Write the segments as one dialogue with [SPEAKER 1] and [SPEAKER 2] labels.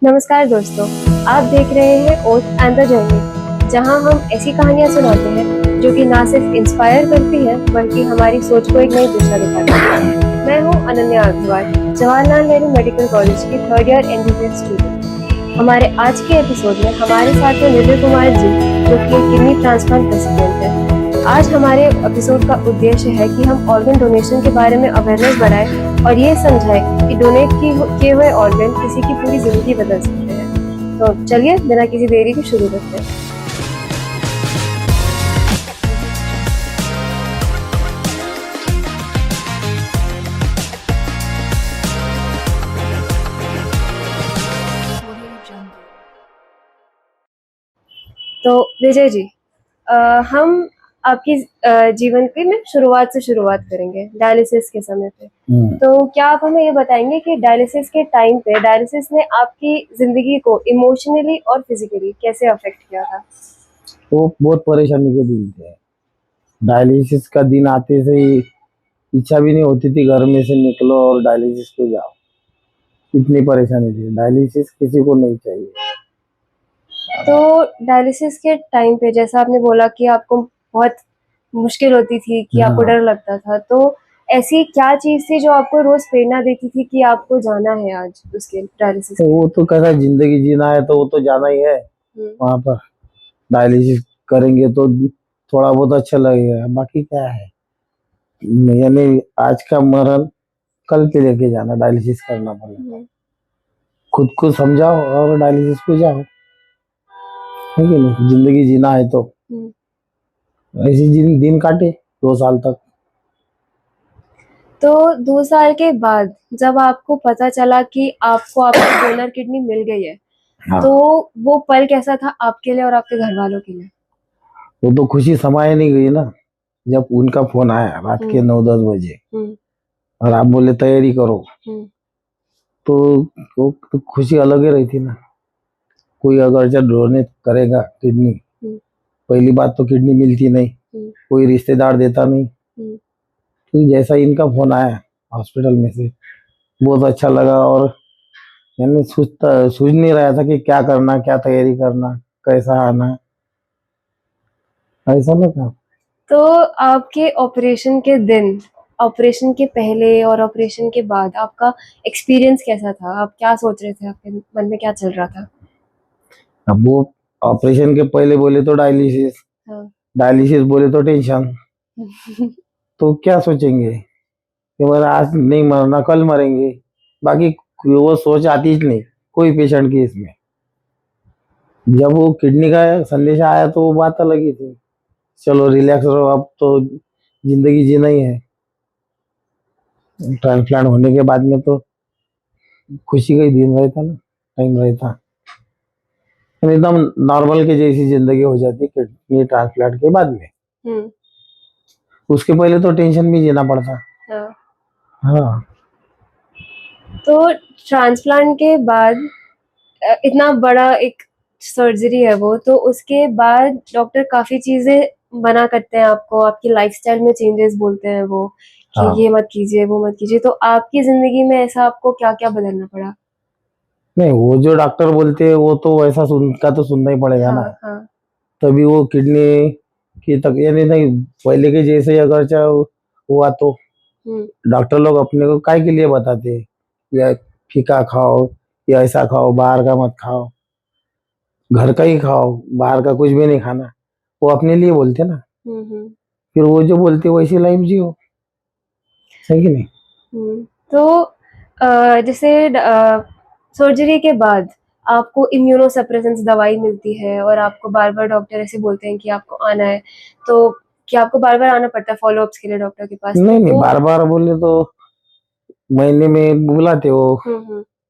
[SPEAKER 1] नमस्कार दोस्तों, आप देख रहे हैं ओथ एंड द जर्नी, जहां हम ऐसी कहानियां सुनाते हैं जो कि ना सिर्फ इंस्पायर करती हैं बल्कि हमारी सोच को एक नई दिशा दिखाती हैं। मैं हूं अनन्या अग्रवाल, जवाहरलाल नेहरू मेडिकल कॉलेज की थर्ड ईयर एमबीबीएस स्टूडेंट। हमारे आज के एपिसोड में हमारे साथ है विजय कुमार जी, जो कि एक किडनी ट्रांसप्लांट रेसिपिएंट है। आज हमारे एपिसोड का उद्देश्य है कि हम ऑर्गन डोनेशन के बारे में अवेयरनेस बढ़ाएं और ये समझाएं कि डोनेट किए हुए ऑर्गन किसी की पूरी जिंदगी बदल सकते हैं। तो चलिए बिना किसी देरी के शुरू करते हैं। तो विजय जी, हम आपकी जीवन की में शुरुआत करेंगे डायलिसिस के समय पे। तो क्या आप हमें ये बताएंगे कि डायलिसिस के टाइम पे डायलिसिस ने आपकी जिंदगी को इमोशनली और फिजिकली कैसे अफेक्ट किया था?
[SPEAKER 2] वो बहुत परेशानी के दिन थे। डायलिसिस का दिन आते से ही इच्छा भी नहीं होती थी घर में से निकलो और डायलिसिस को जाओ। इतनी परेशानी थी, डायलिसिस किसी को नहीं चाहिए।
[SPEAKER 1] तो डायलिसिस के टाइम पे जैसा आपने बोला कि आपको बहुत मुश्किल होती थी, कि आपको डर लगता था, तो ऐसी क्या चीज थी जो आपको रोज प्रेरणा देती थी कि आपको जाना है आज उसके डायलिसिस?
[SPEAKER 2] तो वो तो कैसा जिंदगी जीना है तो वो तो जाना ही है। वहां पर डायलिसिस करेंगे तो थोड़ा बहुत अच्छा लगेगा, बाकी क्या है। यानी आज का मरण कल के लेके जाना, डायलिसिस करना पड़ेगा। खुद को समझाओ और डायलिसिस को जाओ, है कि नहीं। जिंदगी जीना है तो ऐसी दिन काटे 2 साल तक।
[SPEAKER 1] तो 2 साल के बाद जब आपको पता चला कि आपको आपकी डोनर किडनी मिल गई है,
[SPEAKER 2] हाँ।
[SPEAKER 1] तो वो पल कैसा था आपके लिए और आपके घर वालों के लिए?
[SPEAKER 2] वो तो खुशी समाये नहीं गई ना, जब उनका फोन आया रात के 9-10 बजे और आप बोले तैयारी करो, तो वो तो खुशी अलग ही रही थी ना। कोई अगर जब डोनेट करेगा किडनी, पहली बात तो किडनी मिलती नहीं, कोई रिश्तेदार देता नहीं। तो जैसा इनका फोन आया हॉस्पिटल में से, बहुत अच्छा लगा। और यानी सूझ नहीं रहा था कि क्या करना, क्या तैयारी करना, कैसा आना, ऐसा लगा।
[SPEAKER 1] तो आपके ऑपरेशन के दिन, ऑपरेशन के पहले और ऑपरेशन के बाद आपका एक्सपीरियंस कैसा था? आप क्या सोच रहे थे? आपके मन में क्या चल रहा था?
[SPEAKER 2] अब वो ऑपरेशन के पहले बोले तो डायलिसिस, डायलिसिस बोले तो टेंशन। तो क्या सोचेंगे कि मतलब आज नहीं मरना कल मरेंगे, बाकी वो सोच आती ही नहीं कोई पेशेंट की इसमें। जब वो किडनी का संदेश आया तो वो बात अलग ही थी, चलो रिलैक्स रहो, अब तो जिंदगी जीना ही है। ट्रांसप्लांट होने के बाद में तो खुशी का ही दिन रहता ना, टाइम रहता, एकदम नॉर्मल के जैसी जिंदगी हो जाती किडनी ट्रांसप्लांट के बाद में। उसके पहले तो टेंशन भी जीना पड़ता। हाँ।
[SPEAKER 1] तो ट्रांसप्लांट के बाद इतना बड़ा एक सर्जरी है वो, तो उसके बाद डॉक्टर काफी चीजें मना करते हैं आपको, आपकी लाइफस्टाइल में चेंजेस बोलते हैं वो कि ये मत कीजिए, वो मत कीजिए। तो आपकी जिंदगी में ऐसा आपको क्या क्या बदलना पड़ा?
[SPEAKER 2] नहीं, वो जो डॉक्टर बोलते हैं वो तो वैसा का तो सुनना ही पड़ेगा ना। तभी वो किडनी की तक यानी नहीं, पहले के जैसे अगर चाहे हुआ तो डॉक्टर लोग अपने को काय के लिए बताते हैं, या फीका खाओ, या ऐसा खाओ, बाहर का मत खाओ, घर का ही खाओ, बाहर का कुछ भी नहीं खाना। वो अपने लिए बोलते ना, फिर वो जो बोलते वैसी लाइफ जियो, है कि नहीं।
[SPEAKER 1] तो जैसे सर्जरी के बाद आपको इम्यूनोसप्रेसेंस दवाई मिलती है और आपको बार बार डॉक्टर ऐसे बोलते हैं कि आपको आना है, तो क्या आपको बार बार आना पड़ता है फॉलोअप्स के लिए डॉक्टर के पास?
[SPEAKER 2] नहीं नहीं, बार बार बोले तो महीने में बुलाते हो,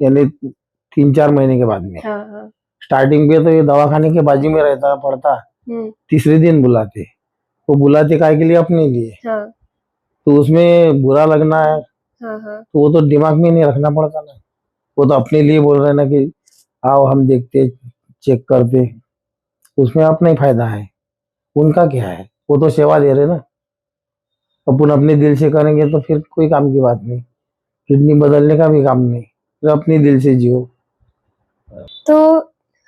[SPEAKER 2] यानी 3-4 महीने के बाद में। स्टार्टिंग पे तो ये दवाखाने के बाजू में रहता पड़ता, तीसरे दिन बुलाते। वो बुलाते काय के लिए? अपने लिए। तो उसमें बुरा लगना है, तो वो तो दिमाग में नहीं रखना पड़ता ना। वो तो अपने लिए बोल रहे हैं ना कि आओ हम देखते, चेक करते, उसमें अपना ही फायदा है, उनका क्या है। वो तो सेवा दे रहे ना, अपन अपने दिल से करेंगे तो फिर कोई काम की बात नहीं। किडनी बदलने का भी काम नहीं, तो अपने दिल से जियो।
[SPEAKER 1] तो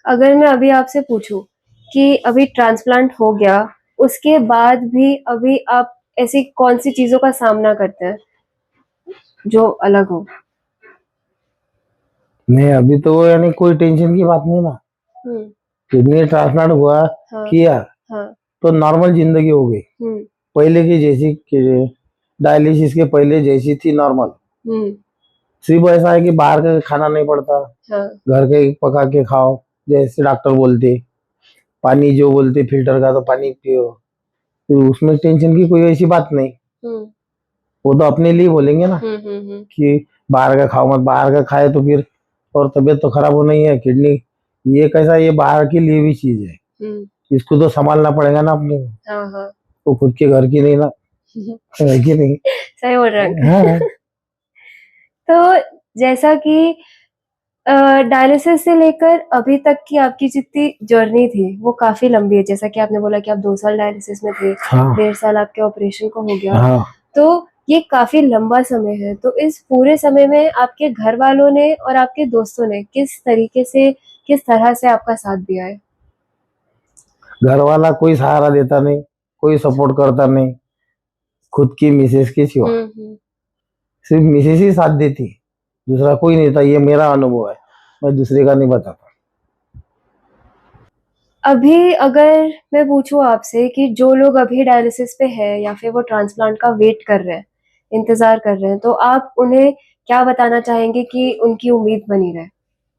[SPEAKER 1] अगर मैं अभी आपसे पूछूं कि अभी ट्रांसप्लांट हो गया, उसके बाद भी अभी आप ऐसी कौन सी चीजों का सामना करते हैं जो अलग हो?
[SPEAKER 2] नहीं, अभी तो यानी कोई टेंशन की बात नहीं ना।
[SPEAKER 1] हम्म।
[SPEAKER 2] किडनी ट्रांसप्लांट हुआ,
[SPEAKER 1] हाँ।
[SPEAKER 2] किया,
[SPEAKER 1] हाँ।
[SPEAKER 2] तो नॉर्मल जिंदगी हो गई, पहले की जैसी, डायलिसिस के पहले जैसी थी नॉर्मल। सिर्फ ऐसा है कि बाहर का खाना नहीं पड़ता,
[SPEAKER 1] हाँ।
[SPEAKER 2] घर के ही पका के खाओ, जैसे डॉक्टर बोलते। पानी जो बोलते फिल्टर का, तो पानी पियो, तो उसमें टेंशन की कोई ऐसी बात नहीं। वो तो अपने लिए बोलेंगे ना कि बाहर का खाओ मत, बाहर का खाए तो फिर और तबीयत तो खराब होना ही है। किडनी ये कैसा, ये बाहर के लिए भी चीज है, इसको तो संभालना पड़ेगा ना अपने को।
[SPEAKER 1] हाँ हाँ।
[SPEAKER 2] तो खुद के घर की नहीं ना, है कि नहीं?
[SPEAKER 1] सही बोल रहे हैं।
[SPEAKER 2] हाँ।
[SPEAKER 1] तो जैसा कि डायलिसिस से लेकर अभी तक की आपकी जितनी जर्नी थी वो काफी लंबी है, जैसा कि आपने बोला कि आप 2 साल डायलिसिस में थे,
[SPEAKER 2] हाँ।
[SPEAKER 1] 1.5 साल आपके ऑपरेशन को हो गया।
[SPEAKER 2] हाँ।
[SPEAKER 1] तो ये काफी लंबा समय है, तो इस पूरे समय में आपके घर वालों ने और आपके दोस्तों ने किस तरीके से, किस तरह से आपका साथ दिया है?
[SPEAKER 2] घर वाला कोई सहारा देता नहीं, कोई सपोर्ट करता नहीं, खुद की मिसेस के सिवा। सिर्फ मिसेस ही साथ देती, दूसरा कोई नहीं था। ये मेरा अनुभव है, मैं दूसरे का नहीं बताता।
[SPEAKER 1] अभी अगर मैं पूछूं आपसे कि जो लोग अभी डायलिसिस पे है या फिर वो ट्रांसप्लांट का वेट कर रहे हैं, इंतजार कर रहे हैं, तो आप उन्हें क्या बताना चाहेंगे कि उनकी उम्मीद बनी रहे?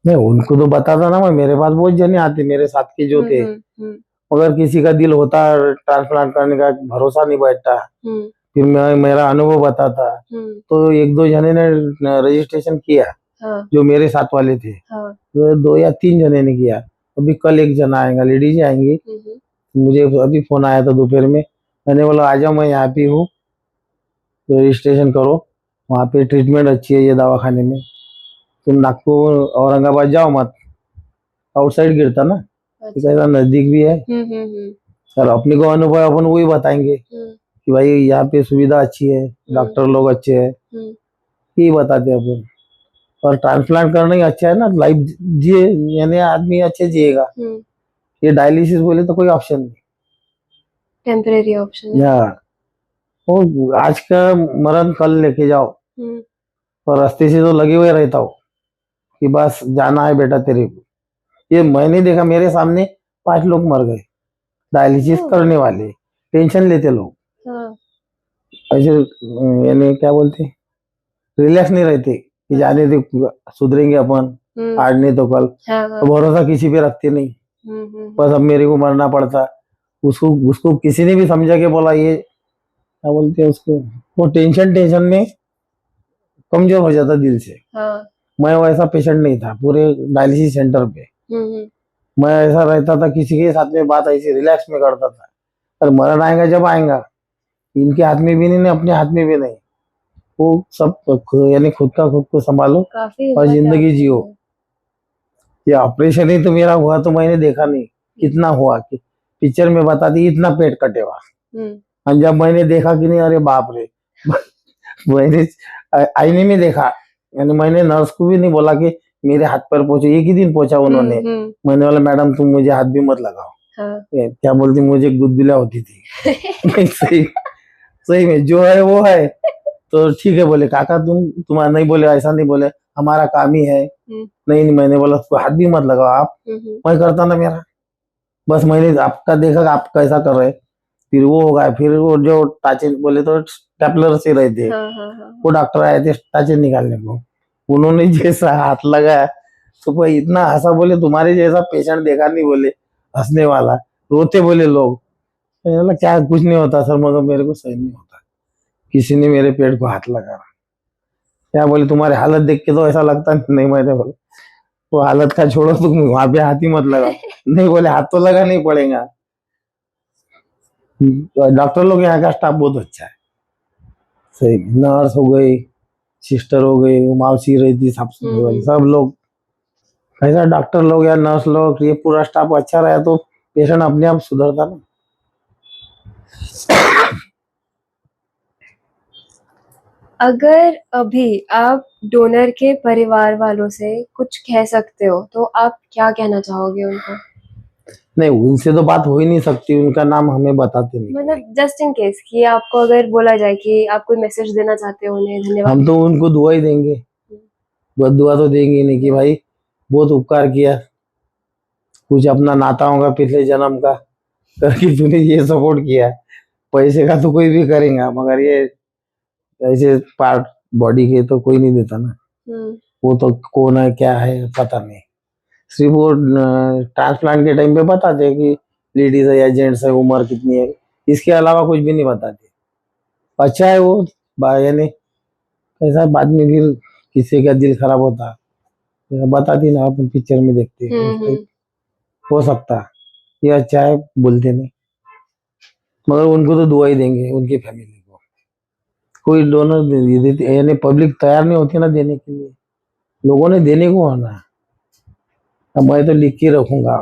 [SPEAKER 2] नहीं, उनको तो बताता ना मैं, मेरे पास बहुत जने आते मेरे साथ के जो थे, मगर किसी का दिल होता ट्रांसप्लांट करने का, भरोसा नहीं बैठता। फिर मैं मेरा अनुभव बताता, तो 1-2 जने ने रजिस्ट्रेशन किया।
[SPEAKER 1] हाँ।
[SPEAKER 2] जो मेरे साथ वाले थे,
[SPEAKER 1] हाँ।
[SPEAKER 2] तो 2 या 3 जने ने किया। अभी कल एक जना आएगा, लेडीज आएंगी। मुझे अभी फोन आया था दोपहर में, मैंने बोला आ जाओ, मैं यहाँ पे हूँ, तो रजिस्ट्रेशन करो। वहाँ पे ट्रीटमेंट अच्छी है ये दवाखाने में, तुम नागपुर औरंगाबाद जाओ मत, आउटसाइड गिरता ना, कैसा नजदीक भी है। और अपने को अनुभव अपन वही बताएंगे कि भाई यहाँ पे सुविधा अच्छी है, डॉक्टर लोग अच्छे हैं, यही बताते हैं अपन। और ट्रांसप्लांट करना ही अच्छा है ना, लाइफ जिए, यानी आदमी अच्छे जिएगा। ये डायलिसिस बोले तो कोई ऑप्शन नहीं,
[SPEAKER 1] टेम्परेरी ऑप्शन है।
[SPEAKER 2] वो आज का मरण कल लेके जाओ, और रास्ते से तो लगे हुए रहता हो कि बस जाना है बेटा तेरे को। ये मैंने देखा, मेरे सामने 5 लोग मर गए, डायलिसिस करने वाले, टेंशन लेते लोग। ऐसे यानी क्या बोलते, रिलैक्स नहीं रहते कि जाने दे, सुधरेंगे अपन, आज नहीं तो कल। तो भरोसा किसी पे रखते नहीं, बस अब मेरे को मरना पड़ता। उसको उसको किसी ने भी समझा के बोला, ये क्या बोलते हैं उसको, वो टेंशन में कमजोर हो जाता दिल से। मैं वैसा पेशेंट नहीं था पूरे डायलिसिस सेंटर पे। मैं ऐसा रहता था, किसी के साथ में बात ऐसी रिलैक्स में करता था। पर मरण आएगा जब आएगा, इनके हाथ में भी नहीं, अपने हाथ में भी नहीं। वो सब यानी खुद का खुद को संभालो और जिंदगी जियो। ये ऑपरेशन ही तो मेरा हुआ तो मैंने देखा नहीं कितना हुआ, कि पिक्चर में बताती इतना पेट कटे हुआ, और जब मैंने देखा कि नहीं, अरे बाप रे। मैंने आईने में देखा, यानी मैंने नर्स को भी नहीं बोला कि मेरे हाथ पर पहुंचे, एक ही दिन पहुंचा उन्होंने। मैंने बोला मैडम तुम मुझे हाथ भी मत लगाओ। क्या बोलती, मुझे गुदगुला होती थी। सही सही में जो है वो है, तो ठीक है। बोले काका तुम्हारा नहीं, बोले ऐसा नहीं, बोले हमारा काम ही है। नहीं, मैंने बोला हाथ भी मत लगाओ आप, मैं करता ना मेरा, बस मैंने आपका देखा आप कैसा कर रहे। फिर वो होगा, फिर वो जो टाचे बोले तो स्टेपलर से रहे थे, वो डॉक्टर आए थे टाचे निकालने को, उन्होंने जैसा हाथ लगाया तो भाई इतना हंसा, बोले तुम्हारे जैसा पेशेंट देखा नहीं, बोले हंसने वाला, रोते बोले लोग। बोला क्या, कुछ नहीं होता सर, मगर मेरे को सही नहीं होता, किसी ने मेरे पेट को हाथ लगा। क्या बोले तुम्हारी हालत देख के तो ऐसा लगता नहीं। मैंने बोला वो हालत का छोड़ो, तुम वहां पे हाथ ही मत लगा। नहीं, बोले हाथ तो लगा नहीं पड़ेगा। डॉक्टर लोग यहाँ का स्टाफ बहुत अच्छा है, सही। नर्स हो गई, सिस्टर हो गई, मावसी रहती, सब लोग ऐसा, डॉक्टर लोग या नर्स लोग, ये पूरा स्टाफ अच्छा रहा तो पेशेंट अपने आप सुधरता ना।
[SPEAKER 1] अगर अभी आप डोनर के परिवार वालों से कुछ कह सकते हो तो आप क्या कहना चाहोगे उनको?
[SPEAKER 2] नहीं, उनसे तो बात हो ही नहीं सकती, उनका नाम हमें बताते नहीं।
[SPEAKER 1] मतलब जस्ट इन केस कि आपको अगर बोला जाए कि आप कोई मैसेज देना चाहते हो उन्हें, धन्यवाद।
[SPEAKER 2] हम तो उनको दुआ ही देंगे, बस दुआ तो देंगे नहीं कि भाई बहुत उपकार किया, कुछ अपना नाता होगा पिछले जन्म का करके तूने ये सपोर्ट किया। पैसे का तो कोई भी करेगा, मगर ये ऐसे पार्ट बॉडी के तो कोई नहीं देता ना। वो तो कौन है क्या है पता नहीं, सिर्फ वो ट्रांसप्लांट के टाइम पे बताते हैं कि लेडीज है या जेंट्स है, उम्र कितनी है, इसके अलावा कुछ भी नहीं बताते। अच्छा है वो यानी ऐसा बाद में फिर किसी का दिल खराब होता, बताती ना, अपन पिक्चर में देखते हैं, हो सकता ये अच्छा है, बोलते नहीं, मगर उनको तो दुआ ही देंगे उनकी फैमिली को। कोई डोनर यानी पब्लिक तैयार नहीं होती ना देने के लिए, लोगों ने देने को होना। अब मैं तो लिख के रखूंगा,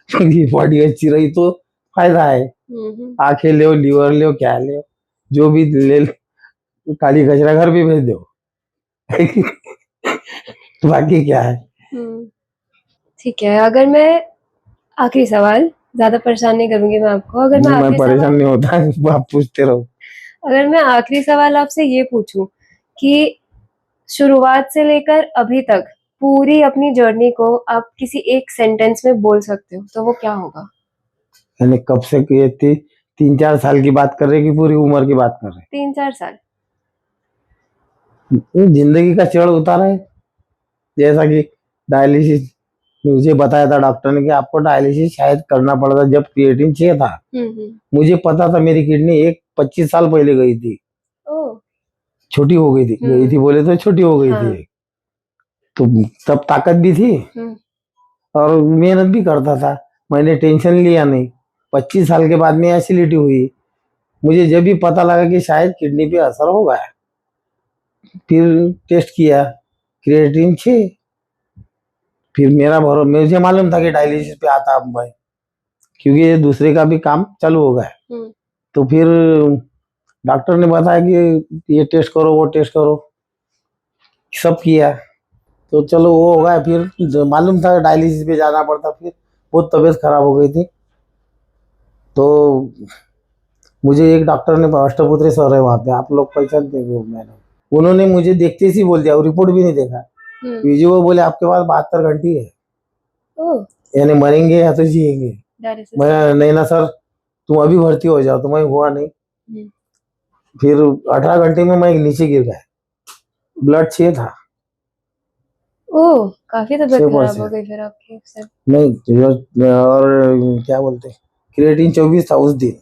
[SPEAKER 2] ये बॉडी अच्छी रही तो फायदा है, आंखें ले, लीवर ले, क्या ले, जो भी ले, काली कचरा घर भी भेज दो। बाकी क्या है।
[SPEAKER 1] ठीक है, अगर मैं आखिरी सवाल, ज्यादा परेशान नहीं करूंगी मैं आपको, अगर मैं
[SPEAKER 2] परेशान नहीं होता, आप पूछते रहो।
[SPEAKER 1] अगर मैं आखिरी सवाल आपसे ये पूछूं कि शुरुआत से लेकर अभी तक पूरी अपनी जर्नी को आप किसी एक सेंटेंस में बोल सकते हो तो वो क्या होगा?
[SPEAKER 2] यानी कब से 3-4 साल की बात कर रहे कि पूरी उम्र की बात कर रहे?
[SPEAKER 1] 3-4 साल।
[SPEAKER 2] जिंदगी का चढ़ उतार है, जैसा कि डायलिसिस मुझे बताया था डॉक्टर ने कि आपको डायलिसिस शायद करना पड़ता जब क्रिएटिन चाहिए था। मुझे पता था मेरी किडनी 25 साल पहले गई थी, छोटी हो गई थी बोले तो छोटी हो गई थी, तो तब ताकत भी थी और मेहनत भी करता था, मैंने टेंशन लिया नहीं। 25 साल के बाद में एसिडिटी हुई, मुझे जब भी पता लगा कि शायद किडनी पे असर होगा, फिर टेस्ट किया, क्रिएटिन 6, फिर मुझे मालूम था कि डायलिसिस पे आता अब मैं, क्योंकि ये दूसरे का भी काम चालू हो गया। तो फिर डॉक्टर ने बताया कि ये टेस्ट करो वो टेस्ट करो, सब किया, तो चलो वो हो गया। फिर मालूम था डायलिसिस पे जाना पड़ता, फिर बहुत तबीयत खराब हो गई थी, तो मुझे एक डॉक्टर ने, अष्टपुत्री सर है वहाँ पे, आप लोग पहचानते हो मैडम, उन्होंने मुझे देखते ही बोल दिया, रिपोर्ट भी नहीं देखा, बीजी वो बोले आपके पास 72 घंटे है, यानी मरेंगे या तो जिएंगे। मैं नहीं ना सर, तुम अभी भर्ती हो जाओ, तो मैं हुआ नहीं। फिर 18 घंटे में मैं नीचे गिर गया, ब्लड 6 था।
[SPEAKER 1] ओह, काफी तबीयत खराब हो गई फिर आपकी सर।
[SPEAKER 2] नहीं, और क्या बोलते, क्रिएटिन 24 था उस दिन।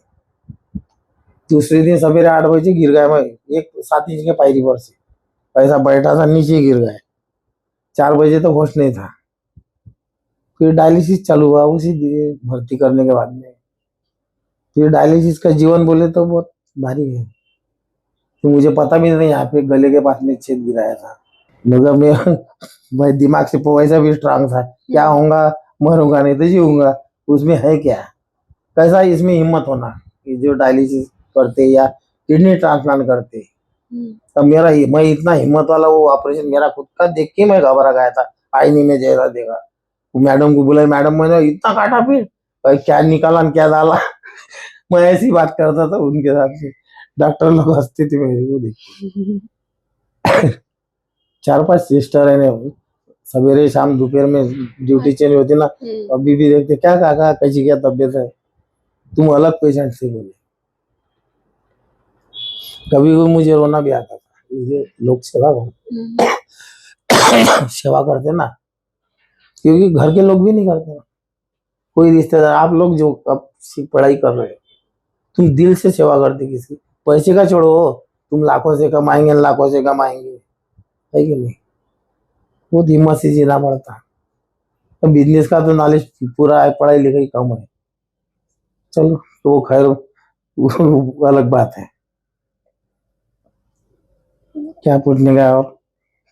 [SPEAKER 2] दूसरे दिन सवेरे 8 बजे गिर गया मैं, एक 7 इंच के पायरी पर से, ऐसा बैठा था नीचे गिर गया, 4 बजे तो होश नहीं था। फिर डायलिसिस चालू हुआ उसी भर्ती करने के बाद में। फिर डायलिसिस का जीवन बोले तो बहुत भारी है, तो मुझे पता भी नहीं, यहाँ पे गले के पास में छेद गिराया था, मगर मैं दिमाग से वैसा भी स्ट्रांग था, क्या होगा, मरूंगा नहीं तो जीऊंगा, उसमें है क्या, कैसा इसमें हिम्मत होना कि जो डायलिसिस करते या किडनी ट्रांसप्लांट करते। तब मैं इतना हिम्मत वाला वो ऑपरेशन मेरा खुद का देख के मैं घबरा गया था, आईने में जैसा देखा, मैडम को बोला, मैडम मैंने इतना काटा फिर क्या निकाला क्या डाला। मैं ऐसी बात करता था उनके साथ, डॉक्टर लोग हंसते थे मेरे को देख। 4-5 सिस्टर है, सवेरे शाम दोपहर में ड्यूटी चली होती ना, अभी भी देखते क्या काका कैसी क्या तबीयत है, तुम अलग पेशेंट से बोले। कभी कभी मुझे रोना भी आता था, मुझे लोग सेवा करते ना, क्योंकि घर के लोग भी नहीं करते, कोई रिश्तेदार, आप लोग जो अब पढ़ाई कर रहे हो, तुम दिल से सेवा करते किसी, पैसे का छोड़ो, तुम लाखों से कमाएंगे लाखों से कमाएंगे, है कि नहीं, बहुत हिम्मत से जीना पड़ता। तो बिजनेस का तो नॉलेज पूरा है, पढ़ाई लिखाई कम है, चलो तो वो खैर अलग बात है। क्या पूछने का? और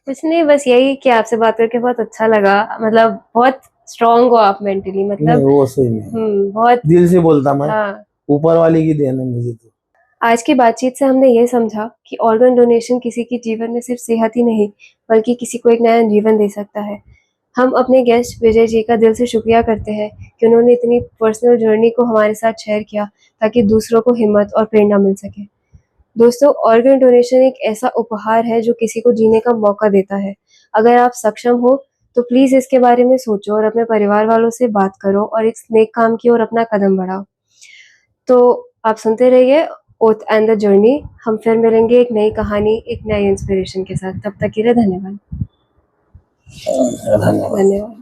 [SPEAKER 1] कुछ नहीं, बस यही कि आपसे बात करके बहुत अच्छा लगा, मतलब बहुत स्ट्रांग हो आप मेंटली, मतलब
[SPEAKER 2] वो सही में
[SPEAKER 1] बहुत
[SPEAKER 2] दिल से बोलता मैं। हाँ। ऊपर वाले की देन है मुझे तो।
[SPEAKER 1] आज की बातचीत से हमने ये समझा कि ऑर्गन डोनेशन किसी के जीवन में सिर्फ सेहत ही नहीं बल्कि किसी को एक नया जीवन दे सकता है। हम अपने गेस्ट विजय जी का दिल से शुक्रिया करते हैं कि उन्होंने इतनी पर्सनल जर्नी को हमारे साथ शेयर किया ताकि दूसरों को हिम्मत और प्रेरणा मिल सके। दोस्तों, ऑर्गन डोनेशन एक ऐसा उपहार है जो किसी को जीने का मौका देता है। अगर आप सक्षम हो तो प्लीज इसके बारे में सोचो और अपने परिवार वालों से बात करो और एक नेक काम की ओर अपना कदम बढ़ाओ। तो आप सुनते रहिए ओथ एंड द जर्नी। हम फिर मिलेंगे एक नई कहानी, एक नई इंस्पिरेशन के साथ। तब तक के लिए धन्यवाद।
[SPEAKER 2] धन्यवाद।
[SPEAKER 1] धन्यवाद।